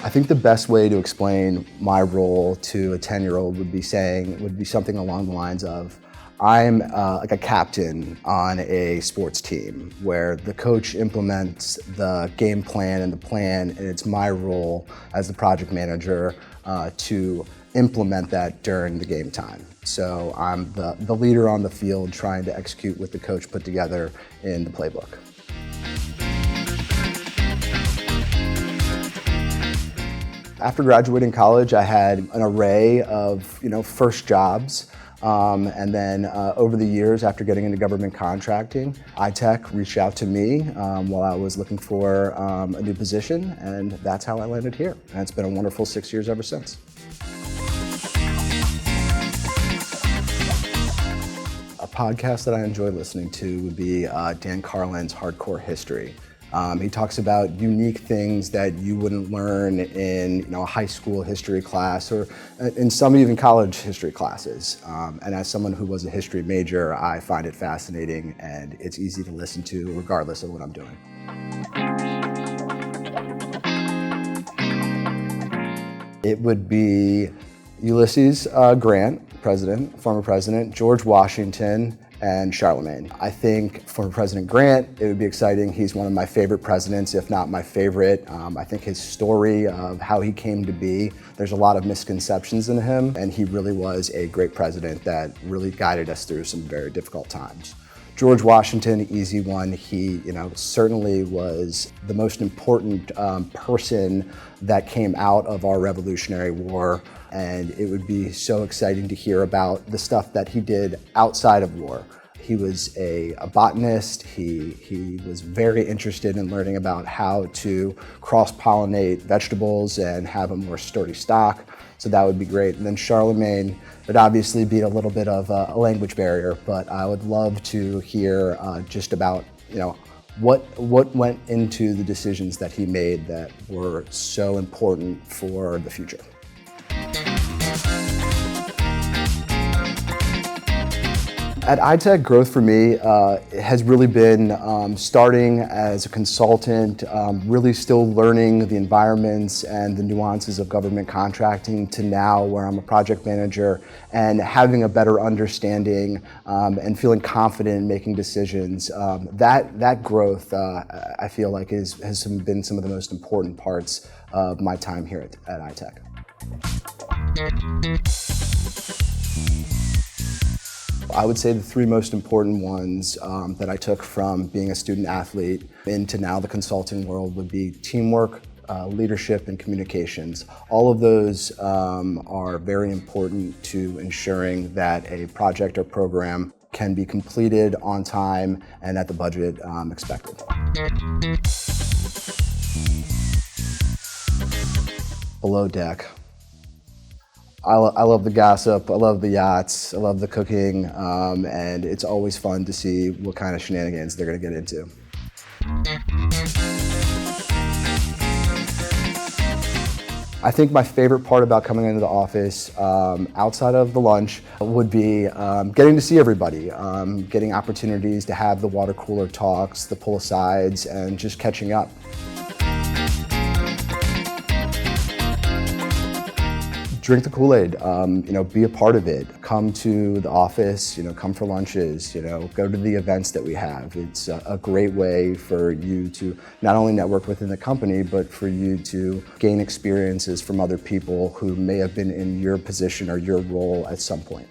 I think the best way to explain my role to a 10-year-old would be something along the lines of, I'm like a captain on a sports team where the coach implements the game plan and the plan, and it's my role as the project manager to implement that during the game time. So I'm the leader on the field trying to execute what the coach put together in the playbook. After graduating college, I had an array of first jobs. And then over the years, after getting into government contracting, iTech reached out to me while I was looking for a new position, and that's how I landed here. And it's been a wonderful 6 years ever since. A podcast that I enjoy listening to would be Dan Carlin's Hardcore History. He talks about unique things that you wouldn't learn in a high school history class or in some even college history classes. And as someone who was a history major, I find it fascinating and it's easy to listen to regardless of what I'm doing. It would be Ulysses Grant, former president, George Washington, and Charlemagne. I think former President Grant, it would be exciting. He's one of my favorite presidents, if not my favorite. I think his story of how he came to be, there's a lot of misconceptions in him, and he really was a great president that really guided us through some very difficult times. George Washington, easy one. He, certainly was the most important person that came out of our Revolutionary War, and it would be so exciting to hear about the stuff that he did outside of war. He was a botanist. He was very interested in learning about how to cross-pollinate vegetables and have a more sturdy stock. So that would be great. And then Charlemagne, it'd obviously be a little bit of a language barrier, but I would love to hear just about, what went into the decisions that he made that were so important for the future. At iTech, growth for me has really been starting as a consultant, really still learning the environments and the nuances of government contracting, to now where I'm a project manager and having a better understanding and feeling confident in making decisions. That growth, I feel like, has been some of the most important parts of my time here at iTech. I would say the three most important ones that I took from being a student athlete into now the consulting world would be teamwork, leadership, and communications. All of those are very important to ensuring that a project or program can be completed on time and at the budget expected. Below deck. I love the gossip, I love the yachts, I love the cooking, and it's always fun to see what kind of shenanigans they're going to get into. I think my favorite part about coming into the office, outside of the lunch, would be getting to see everybody, getting opportunities to have the water cooler talks, the pull-asides, and just catching up. Drink the Kool-Aid, be a part of it. Come to the office, come for lunches, go to the events that we have. It's a great way for you to not only network within the company, but for you to gain experiences from other people who may have been in your position or your role at some point.